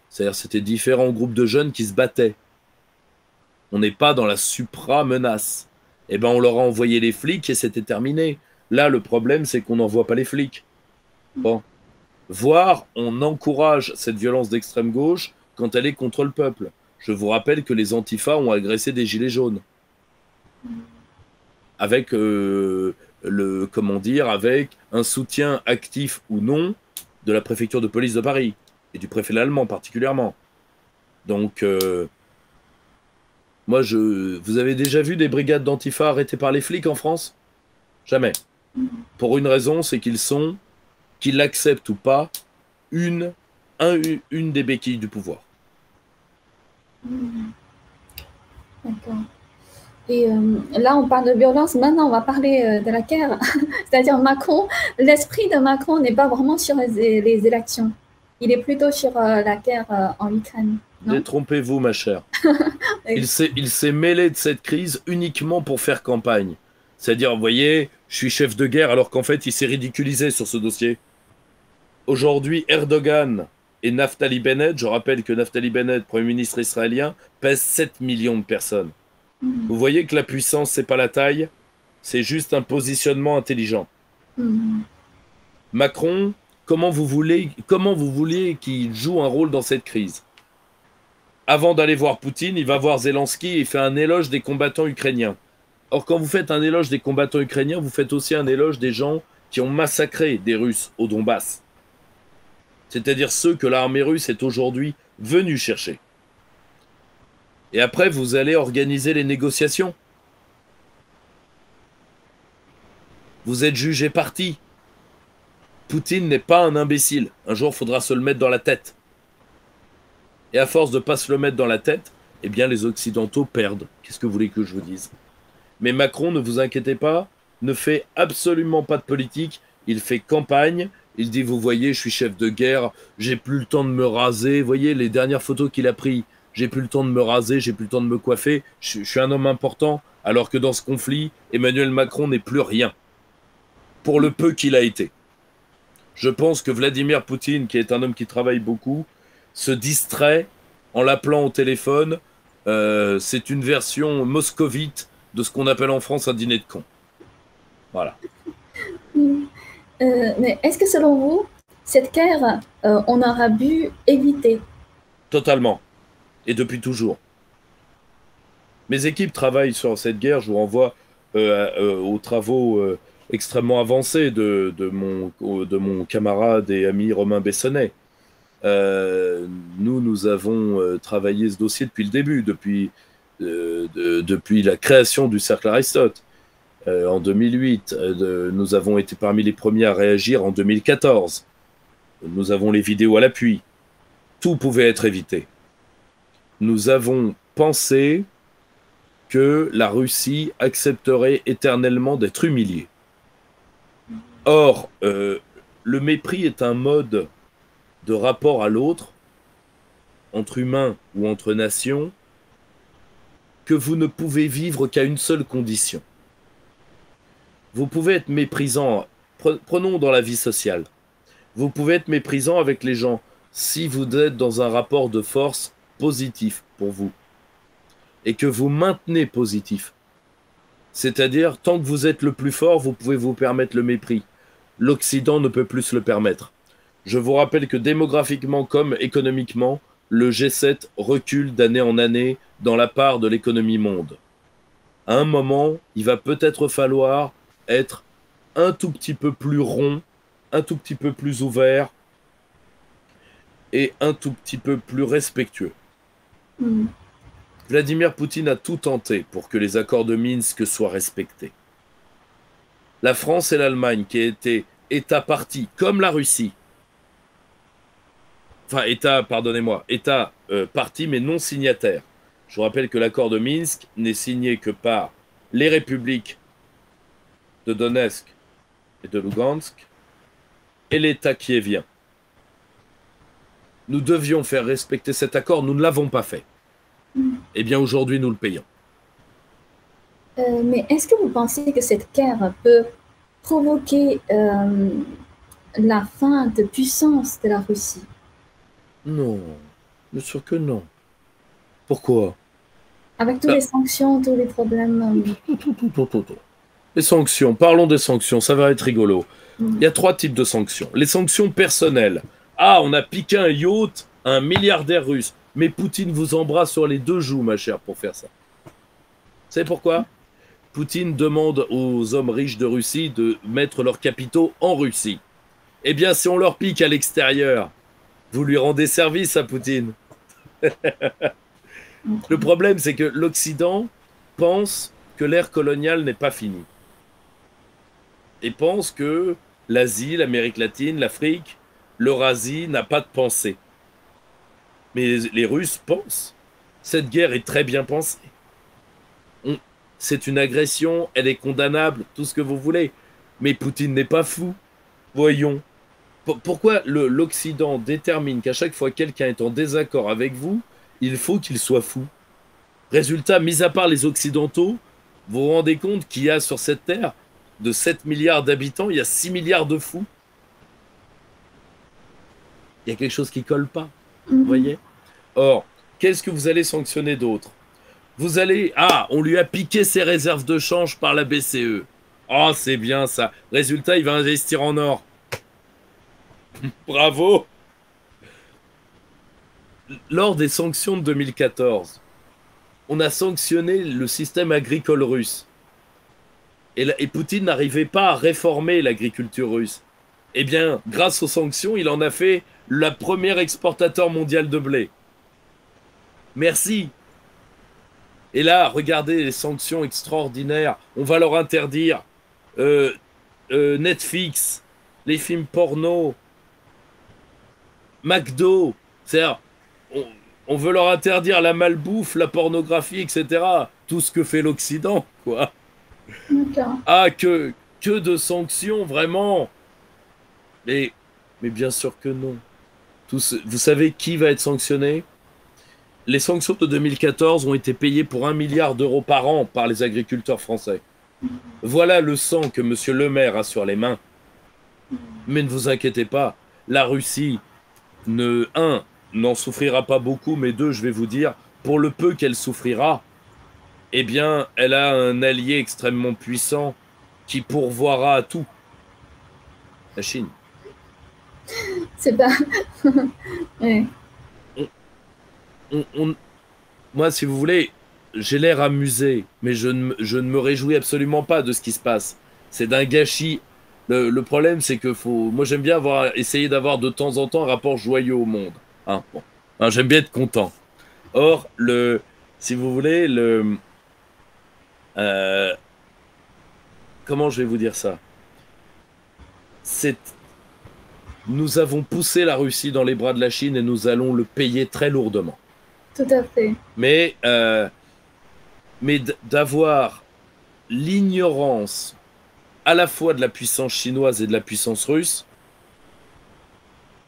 C'est-à-dire c'était différents groupes de jeunes qui se battaient. On n'est pas dans la supra-menace. Eh ben, on leur a envoyé les flics et c'était terminé. Là, le problème, c'est qu'on n'envoie pas les flics. Bon. Voire, on encourage cette violence d'extrême gauche quand elle est contre le peuple. Je vous rappelle que les antifas ont agressé des gilets jaunes. Avec, avec un soutien actif ou non de la préfecture de police de Paris. Et du préfet allemand particulièrement. Donc... moi, vous avez déjà vu des brigades d'antifa arrêtées par les flics en France? Jamais. Pour une raison, c'est qu'ils l'acceptent ou pas, une des béquilles du pouvoir. D'accord. Et là, on parle de violence. Maintenant, on va parler de la guerre. C'est-à-dire Macron, l'esprit de Macron n'est pas vraiment sur les élections. Il est plutôt sur la guerre en Ukraine. Détrompez-vous, ma chère. Il s'est mêlé de cette crise uniquement pour faire campagne. C'est-à-dire, vous voyez, je suis chef de guerre, alors qu'en fait, il s'est ridiculisé sur ce dossier. Aujourd'hui, Erdogan et Naftali Bennett, je rappelle que Naftali Bennett, Premier ministre israélien, pèse 7 millions de personnes. Vous voyez que la puissance, c'est pas la taille, c'est juste un positionnement intelligent. Macron, comment vous voulez qu'il joue un rôle dans cette crise? Avant d'aller voir Poutine, il va voir Zelensky et il fait un éloge des combattants ukrainiens. Or, quand vous faites un éloge des combattants ukrainiens, vous faites aussi un éloge des gens qui ont massacré des Russes au Donbass. C'est-à-dire ceux que l'armée russe est aujourd'hui venue chercher. Et après, vous allez organiser les négociations. Vous êtes jugé parti. Poutine n'est pas un imbécile. Un jour, il faudra se le mettre dans la tête. Et à force de ne pas se le mettre dans la tête, eh bien les Occidentaux perdent. Qu'est-ce que vous voulez que je vous dise? Mais Macron, ne vous inquiétez pas, ne fait absolument pas de politique. Il fait campagne Il dit, vous voyez, je suis chef de guerre, j'ai plus le temps de me raser. Vous voyez, les dernières photos qu'il a prises, j'ai plus le temps de me raser, j'ai plus le temps de me coiffer. Je suis un homme important, alors que dans ce conflit, Emmanuel Macron n'est plus rien. Pour le peu qu'il a été. Je pense que Vladimir Poutine, qui est un homme qui travaille beaucoup, se distrait en l'appelant au téléphone. C'est une version moscovite de ce qu'on appelle en France un dîner de cons. Voilà. Mais est-ce que selon vous, cette guerre, on aura pu éviter? Totalement. Et depuis toujours. Mes équipes travaillent sur cette guerre. Je vous renvoie aux travaux extrêmement avancés de mon camarade et ami Romain Bessonnet. Nous avons travaillé ce dossier depuis le début, depuis la création du Cercle Aristote en 2008. Nous avons été parmi les premiers à réagir en 2014. Nous avons les vidéos à l'appui. Tout pouvait être évité. Nous avons pensé que la Russie accepterait éternellement d'être humiliée. Or, le mépris est un mode de rapport à l'autre, entre humains ou entre nations, que vous ne pouvez vivre qu'à une seule condition. Vous pouvez être méprisant, prenons dans la vie sociale, vous pouvez être méprisant avec les gens si vous êtes dans un rapport de force positif pour vous, et que vous maintenez positif. C'est-à-dire, tant que vous êtes le plus fort, vous pouvez vous permettre le mépris. L'Occident ne peut plus se le permettre. Je vous rappelle que démographiquement comme économiquement, le G7 recule d'année en année dans la part de l'économie monde. À un moment, il va peut-être falloir être un tout petit peu plus rond, un tout petit peu plus ouvert et un tout petit peu plus respectueux. Vladimir Poutine a tout tenté pour que les accords de Minsk soient respectés. La France et l'Allemagne, qui étaient États partis, comme la Russie, enfin État parti mais non signataire. Je vous rappelle que l'accord de Minsk n'est signé que par les républiques de Donetsk et de Lugansk et l'État kievien. Nous devions faire respecter cet accord, nous ne l'avons pas fait. Eh bien, aujourd'hui, nous le payons. Mais est-ce que vous pensez que cette guerre peut provoquer la fin de puissance de la Russie? Non, bien sûr que non. Pourquoi? Avec toutes les sanctions, tous les problèmes. Les sanctions, parlons des sanctions, ça va être rigolo. Il y a 3 types de sanctions. Les sanctions personnelles. Ah, on a piqué un yacht à un milliardaire russe. Mais Poutine vous embrasse sur les 2 joues, ma chère, pour faire ça. Vous savez pourquoi? Poutine demande aux hommes riches de Russie de mettre leurs capitaux en Russie. Eh bien, si on leur pique à l'extérieur, vous lui rendez service à Poutine. Le problème, c'est que l'Occident pense que l'ère coloniale n'est pas finie. Et pense que l'Asie, l'Amérique latine, l'Afrique, l'Eurasie n'a pas de pensée. Mais les Russes pensent. Cette guerre est très bien pensée. C'est une agression, elle est condamnable, tout ce que vous voulez. Mais Poutine n'est pas fou. Voyons. Pourquoi l'Occident détermine qu'à chaque fois quelqu'un est en désaccord avec vous, il faut qu'il soit fou? Résultat, mis à part les Occidentaux, vous vous rendez compte qu'il y a sur cette terre, de 7 milliards d'habitants, il y a 6 milliards de fous. Il y a quelque chose qui ne colle pas. Vous voyez? Or, qu'est-ce que vous allez sanctionner d'autre? Vous allez... Ah, on lui a piqué ses réserves de change par la BCE. Oh, c'est bien ça. Résultat, il va investir en or. Bravo. Lors des sanctions de 2014, on a sanctionné le système agricole russe. Et Poutine n'arrivait pas à réformer l'agriculture russe. Eh bien, grâce aux sanctions, il en a fait la première exportateur mondial de blé. Merci. Et là, regardez les sanctions extraordinaires. On va leur interdire Netflix, les films porno, McDo. C'est-à-dire, on veut leur interdire la malbouffe, la pornographie, etc. Tout ce que fait l'Occident, quoi. Ah, que de sanctions, vraiment. Et Mais bien sûr que non. Vous savez qui va être sanctionné? Les sanctions de 2014 ont été payées pour 1 milliard d'euros par an par les agriculteurs français. Voilà le sang que M. Le Maire a sur les mains. Mais ne vous inquiétez pas, la Russie, n'en souffrira pas beaucoup, mais deux, je vais vous dire, pour le peu qu'elle souffrira, eh bien, elle a un allié extrêmement puissant qui pourvoira à tout. La Chine. C'est pas... ouais. Moi, si vous voulez, j'ai l'air amusé, mais je ne me réjouis absolument pas de ce qui se passe. C'est d'un gâchis. Le problème, c'est que moi, j'aime bien essayer d'avoir de temps en temps un rapport joyeux au monde. Hein, bon. Hein, j'aime bien être content. Or, si vous voulez, comment je vais vous dire ça? Nous avons poussé la Russie dans les bras de la Chine et nous allons le payer très lourdement. Tout à fait. Mais d'avoir l'ignorance à la fois de la puissance chinoise et de la puissance russe,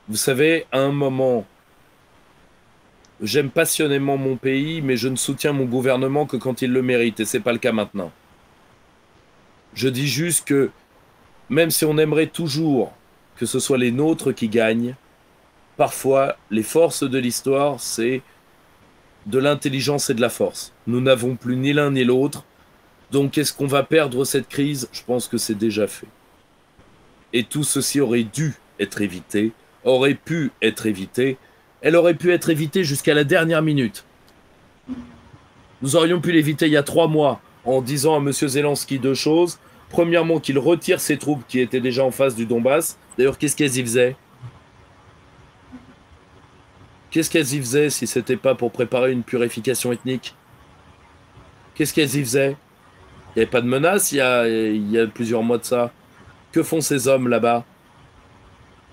vous savez, à un moment, j'aime passionnément mon pays, mais je ne soutiens mon gouvernement que quand il le mérite, et c'est pas le cas maintenant. Je dis juste que, même si on aimerait toujours que ce soit les nôtres qui gagnent, parfois, les forces de l'histoire, c'est de l'intelligence et de la force. Nous n'avons plus ni l'un ni l'autre. Donc, est-ce qu'on va perdre cette crise? Je pense que c'est déjà fait. Et tout ceci aurait dû être évité, aurait pu être évité. Elle aurait pu être évitée jusqu'à la dernière minute. Nous aurions pu l'éviter il y a 3 mois en disant à M. Zelensky 2 choses. Premièrement, qu'il retire ses troupes qui étaient déjà en face du Donbass. D'ailleurs, qu'est-ce qu'elles y faisaient? Qu'est-ce qu'elles y faisaient si c'était pas pour préparer une purification ethnique? Qu'est-ce qu'elles y faisaient? Il n'y avait pas de menace il y a plusieurs mois de ça. Que font ces hommes là-bas?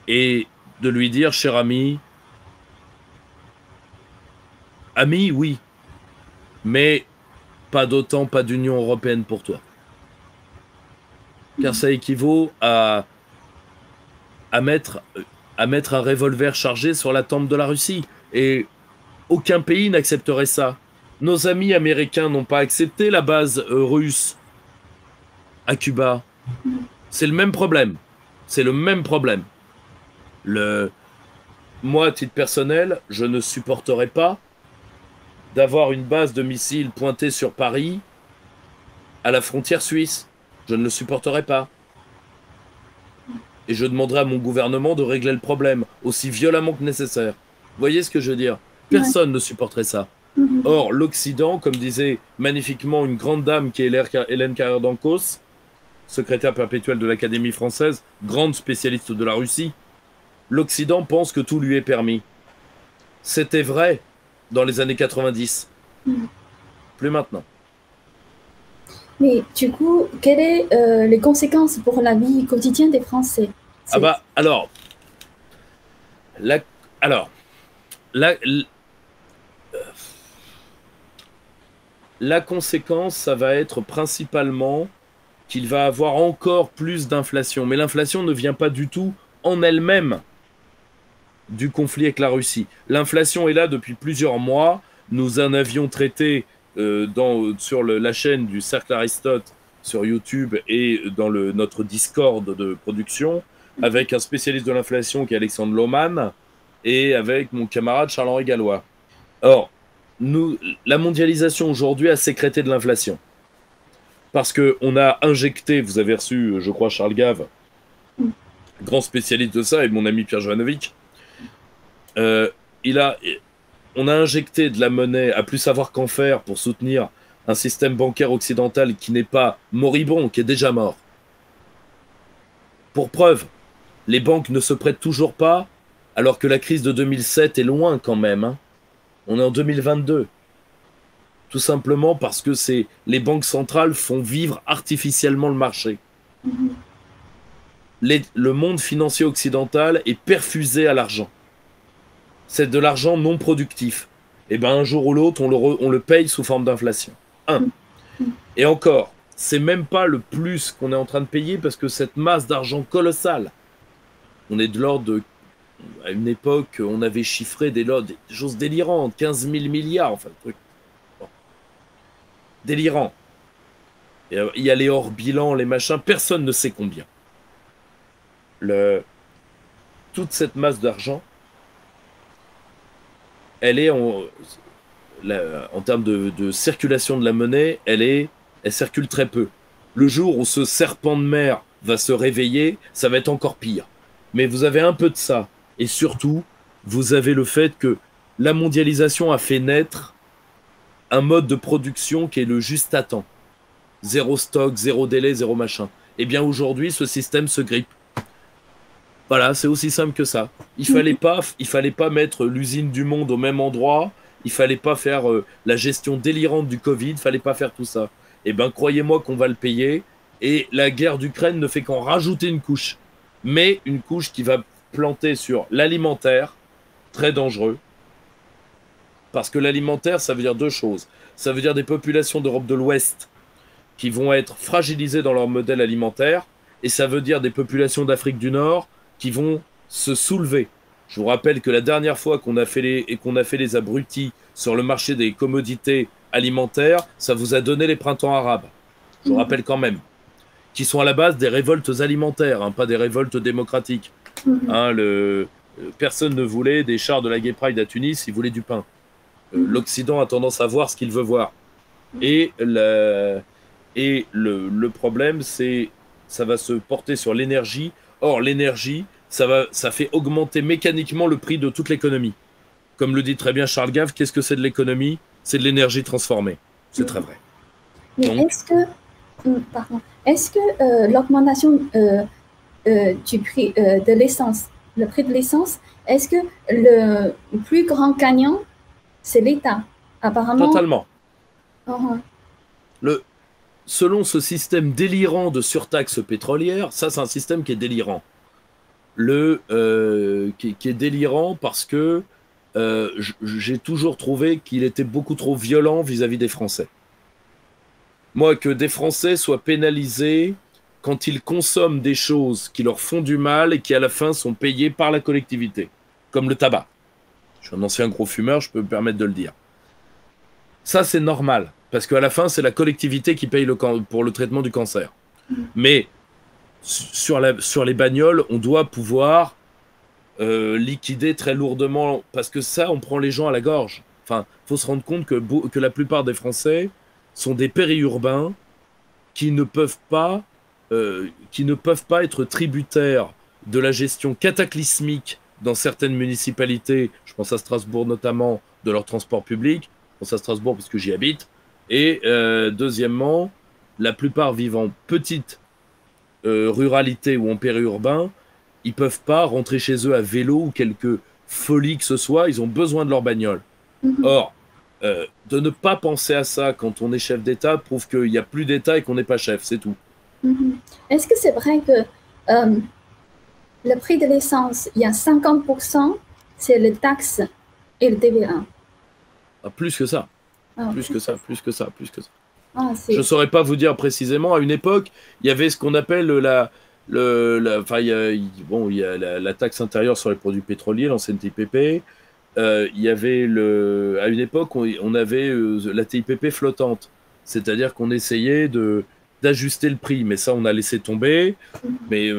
Et de lui dire, cher ami, oui, mais pas d'OTAN, pas d'Union européenne pour toi. Car ça équivaut à mettre un revolver chargé sur la tempe de la Russie. Et aucun pays n'accepterait ça. Nos amis américains n'ont pas accepté la base russe à Cuba. C'est le même problème. C'est le même problème. Moi, à titre personnel, je ne supporterais pas d'avoir une base de missiles pointée sur Paris à la frontière suisse. Je ne le supporterais pas. Et je demanderai à mon gouvernement de régler le problème aussi violemment que nécessaire. Vous voyez ce que je veux dire? Personne ne supporterait ça. Or, l'Occident, comme disait magnifiquement une grande dame qui est Hélène Carrère d'Ancos, secrétaire perpétuelle de l'Académie française, grande spécialiste de la Russie, l'Occident pense que tout lui est permis. C'était vrai dans les années 90. Plus maintenant. Mais du coup, quelles sont les conséquences pour la vie quotidienne des Français? Ah bah, alors, la conséquence, ça va être principalement qu'il va avoir encore plus d'inflation. Mais l'inflation ne vient pas du tout en elle-même du conflit avec la Russie. L'inflation est là depuis plusieurs mois. Nous en avions traité sur la chaîne du Cercle Aristote sur YouTube et dans notre Discord de production, avec un spécialiste de l'inflation qui est Alexandre Lohmann et avec mon camarade Charles-Henri Gallois. Or, la mondialisation aujourd'hui a sécrété de l'inflation. Parce qu'on a injecté, vous avez reçu, je crois, Charles Gave, grand spécialiste de ça, et mon ami Pierre Jovanovic, on a injecté de la monnaie à plus savoir qu'en faire pour soutenir un système bancaire occidental qui n'est pas moribond, qui est déjà mort. Pour preuve, les banques ne se prêtent toujours pas, alors que la crise de 2007 est loin quand même. Hein. On est en 2022. Tout simplement parce que les banques centrales font vivre artificiellement le marché. Le monde financier occidental est perfusé à l'argent. C'est de l'argent non productif. Et bien un jour ou l'autre, on le paye sous forme d'inflation. Et encore, c'est même pas le plus qu'on est en train de payer parce que cette masse d'argent colossale, on est de l'ordre de À une époque, on avait chiffré des choses délirantes, 15 000 milliards, enfin, truc. Bon. Délirant. Il y a les hors bilan, les machins, personne ne sait combien. Toute cette masse d'argent, elle est en termes de circulation de la monnaie, elle circule très peu. Le jour où ce serpent de mer va se réveiller, ça va être encore pire. Mais vous avez un peu de ça. Et surtout, vous avez le fait que la mondialisation a fait naître un mode de production qui est le juste à temps. Zéro stock, zéro délai, zéro machin. Eh bien aujourd'hui, ce système se grippe. Voilà, c'est aussi simple que ça. Il fallait pas mettre l'usine du monde au même endroit. Il fallait pas faire la gestion délirante du Covid. Il fallait pas faire tout ça. Eh bien, croyez-moi qu'on va le payer. Et la guerre d'Ukraine ne fait qu'en rajouter une couche. Mais une couche qui va planter sur l'alimentaire, très dangereux. Parce que l'alimentaire, ça veut dire deux choses. Ça veut dire des populations d'Europe de l'Ouest qui vont être fragilisées dans leur modèle alimentaire. Et ça veut dire des populations d'Afrique du Nord qui vont se soulever. Je vous rappelle que la dernière fois qu'on a fait les abrutis sur le marché des commodités alimentaires, ça vous a donné les printemps arabes. Je vous rappelle quand même. Qui sont à la base des révoltes alimentaires, hein, pas des révoltes démocratiques. Hein, personne ne voulait des chars de la Gay Pride à Tunis, ils voulaient du pain. L'Occident a tendance à voir ce qu'il veut voir. Et le problème, c'est ça va se porter sur l'énergie. Or, l'énergie, ça fait augmenter mécaniquement le prix de toute l'économie. Comme le dit très bien Charles Gave, qu'est-ce que c'est de l'économie? C'est de l'énergie transformée. C'est très vrai. Mais est-ce que l'augmentation du prix de l'essence, le prix de l'essence, est-ce que le plus grand gagnant, c'est l'État? Apparemment. Totalement. Selon ce système délirant de surtaxe pétrolière, ça c'est un système qui est délirant. Qui est délirant parce que j'ai toujours trouvé qu'il était beaucoup trop violent vis-à-vis des Français. Moi, que des Français soient pénalisés quand ils consomment des choses qui leur font du mal et qui à la fin sont payées par la collectivité, comme le tabac. Je suis un ancien gros fumeur, je peux me permettre de le dire. Ça, c'est normal, parce qu'à la fin, c'est la collectivité qui paye pour le traitement du cancer. Mais sur les bagnoles, on doit pouvoir liquider très lourdement, parce que ça, on prend les gens à la gorge. Enfin, il faut se rendre compte que la plupart des Français sont des périurbains qui ne peuvent pas être tributaires de la gestion cataclysmique dans certaines municipalités, je pense à Strasbourg notamment, de leur transport public. Je pense à Strasbourg parce que j'y habite. Et deuxièmement, la plupart vivent en petite ruralité ou en périurbain, ils peuvent pas rentrer chez eux à vélo ou quelque folie que ce soit, ils ont besoin de leur bagnole. Or, de ne pas penser à ça quand on est chef d'État prouve qu'il n'y a plus d'État et qu'on n'est pas chef, c'est tout. Est-ce que c'est vrai que le prix de l'essence, il y a 50%, c'est les taxes et le TVA? Plus que ça. Plus que ça. Je ne Ah, saurais pas vous dire précisément. À une époque, il y avait ce qu'on appelle il y a la taxe intérieure sur les produits pétroliers, l'ancienne TIPP. Il y avait à une époque, on avait la TIPP flottante. C'est-à-dire qu'on essayait d'ajuster le prix. Mais ça, on a laissé tomber. Mais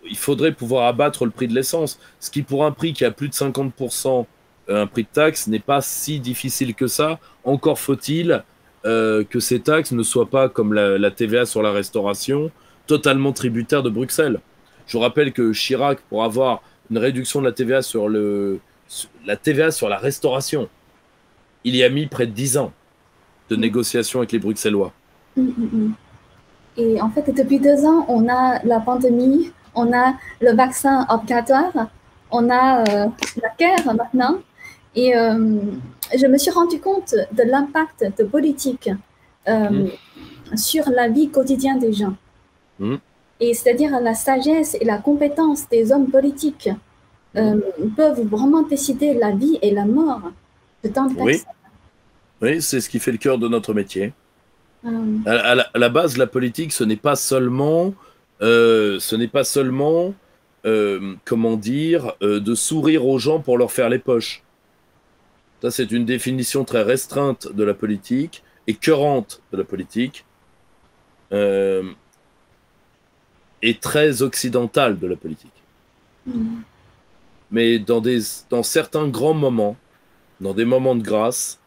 il faudrait pouvoir abattre le prix de l'essence. Ce qui, pour un prix qui a plus de 50%, un prix de taxe, n'est pas si difficile que ça. Encore faut-il que ces taxes ne soient pas, comme la TVA sur la restauration, totalement tributaires de Bruxelles. Je vous rappelle que Chirac, pour avoir une réduction de la TVA sur la restauration, il y a mis près de 10 ans de négociations avec les Bruxellois. Et en fait, depuis 2 ans, on a la pandémie, on a le vaccin obligatoire, on a la guerre maintenant. Et je me suis rendu compte de l'impact de politique sur la vie quotidienne des gens. Et c'est-à-dire la sagesse et la compétence des hommes politiques peuvent vraiment décider la vie et la mort de tant de personnes. Oui, c'est ce qui fait le cœur de notre métier. À la base, la politique, ce n'est pas seulement comment dire, de sourire aux gens pour leur faire les poches. Ça, c'est une définition très restreinte de la politique, écœurante de la politique, et très occidentale de la politique. Mais dans certains grands moments, dans des moments de grâce,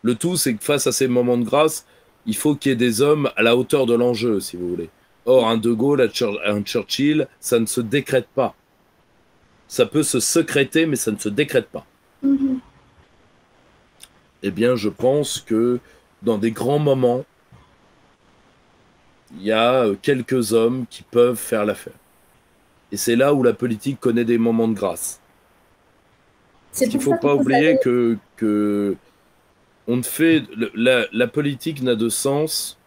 le tout, c'est que face à ces moments de grâce, il faut qu'il y ait des hommes à la hauteur de l'enjeu, si vous voulez. Or, un De Gaulle, un Churchill, ça ne se décrète pas. Ça peut se secréter, mais ça ne se décrète pas. Eh bien, je pense que dans des grands moments, il y a quelques hommes qui peuvent faire l'affaire. Et c'est là où la politique connaît des moments de grâce. Il ne faut pas oublier que on ne fait, la politique n'a de sens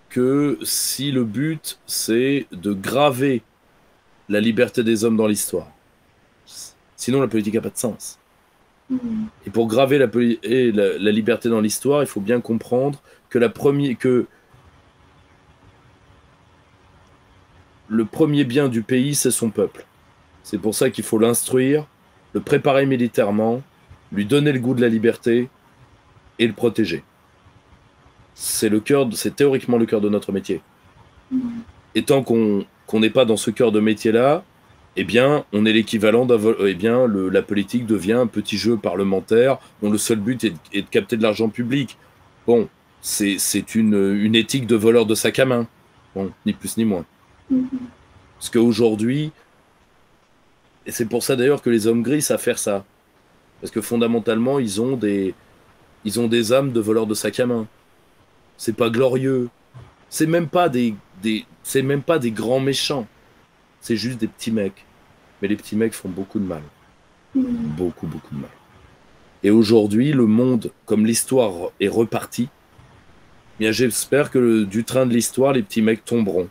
que si le but, c'est de graver la liberté des hommes dans l'histoire. Sinon, la politique n'a pas de sens. Et pour graver la liberté dans l'histoire, il faut bien comprendre que le premier bien du pays, c'est son peuple. C'est pour ça qu'il faut l'instruire, le préparer militairement, lui donner le goût de la liberté et le protéger. C'est théoriquement le cœur de notre métier. Et tant qu'on n'est pas dans ce cœur de métier-là, eh bien, on est l'équivalent la politique devient un petit jeu parlementaire dont le seul but est de capter de l'argent public. Bon, c'est une éthique de voleur de sac à main. Bon, ni plus ni moins. Parce qu'aujourd'hui, et c'est pour ça d'ailleurs que les hommes gris savent faire ça. Parce que fondamentalement, ils ont des âmes de voleurs de sac à main. C'est pas glorieux. C'est même pas des grands méchants. C'est juste des petits mecs. Mais les petits mecs font beaucoup de mal. Beaucoup, beaucoup de mal. Et aujourd'hui, le monde, comme l'histoire est repartie, bien j'espère que du train de l'histoire, les petits mecs tomberont.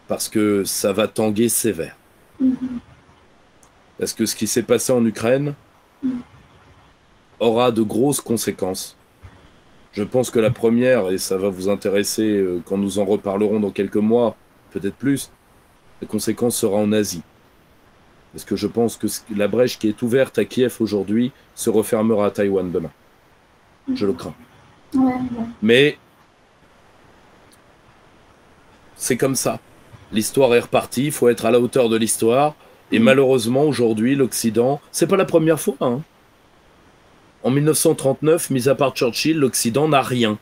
Parce que ça va tanguer sévère. Parce que ce qui s'est passé en Ukraine aura de grosses conséquences. Je pense que la première, et ça va vous intéresser quand nous en reparlerons dans quelques mois, peut-être plus, la conséquence sera en Asie. Parce que je pense que la brèche qui est ouverte à Kiev aujourd'hui se refermera à Taïwan demain. Je le crains. Mais c'est comme ça. L'histoire est repartie, il faut être à la hauteur de l'histoire. Et malheureusement, aujourd'hui, l'Occident, c'est pas la première fois. Hein. En 1939, mis à part Churchill, l'Occident n'a rien.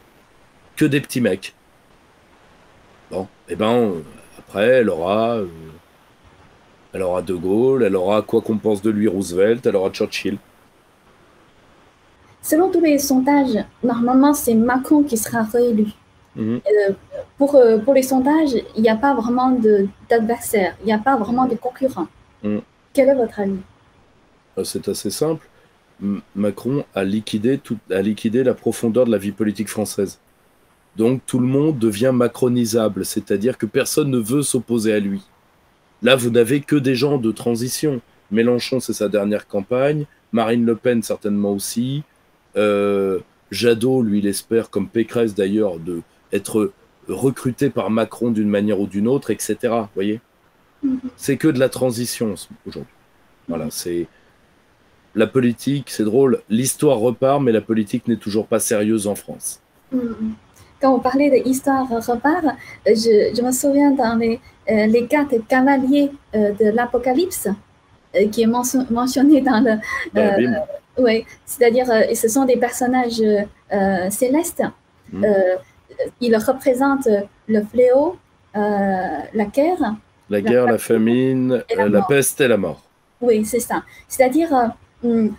Que des petits mecs. Bon, et ben, après, elle aura De Gaulle, elle aura quoi qu'on pense de lui Roosevelt, elle aura Churchill. Selon tous les sondages, normalement, c'est Macron qui sera réélu. Pour les sondages, il n'y a pas vraiment d'adversaire, il n'y a pas vraiment de concurrent. Quel est votre avis? C'est assez simple. Macron a liquidé la profondeur de la vie politique française. Donc tout le monde devient macronisable, c'est-à-dire que personne ne veut s'opposer à lui. Là, vous n'avez que des gens de transition. Mélenchon, c'est sa dernière campagne. Marine Le Pen, certainement aussi. Jadot, lui, il espère, comme Pécresse d'ailleurs, d'être recruté par Macron d'une manière ou d'une autre, etc. Vous voyez ? C'est que de la transition aujourd'hui. Voilà, c'est... La politique, c'est drôle, l'histoire repart, mais la politique n'est toujours pas sérieuse en France. Quand on parlait de l'histoire repart, je me souviens dans les 4 cavaliers de l'Apocalypse, qui est mentionné dans le... oui, c'est-à-dire, ce sont des personnages célestes. Ils représentent le fléau, la guerre. La guerre, la famine, la peste et la mort. Oui, c'est ça. C'est-à-dire,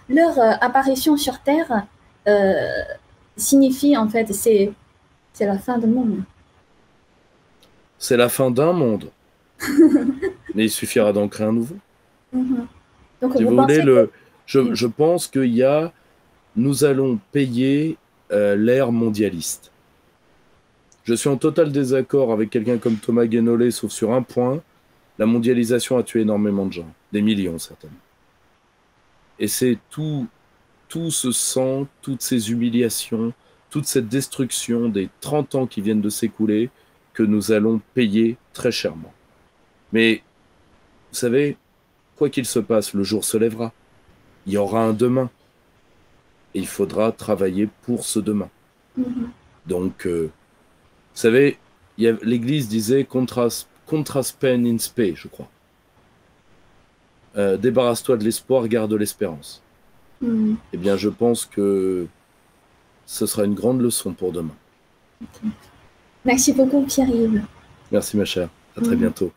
leur apparition sur Terre signifie, en fait, c'est la fin du monde. C'est la fin d'un monde. Mais il suffira d'en créer un nouveau. Donc, si vous voulez, je pense que nous allons payer l'ère mondialiste. Je suis en total désaccord avec quelqu'un comme Thomas Guénolé, sauf sur un point. La mondialisation a tué énormément de gens, des millions certainement. Et c'est tout ce sang, toutes ces humiliations, toute cette destruction des 30 ans qui viennent de s'écouler que nous allons payer très chèrement. Mais, vous savez, quoi qu'il se passe, le jour se lèvera. Il y aura un demain. Et il faudra travailler pour ce demain. Donc, vous savez, l'Église disait contra spem in spe, je crois. Débarrasse-toi de l'espoir, garde l'espérance. Eh bien, je pense que ce sera une grande leçon pour demain. Merci beaucoup, Pierre-Yves. Merci, ma chère. À très bientôt.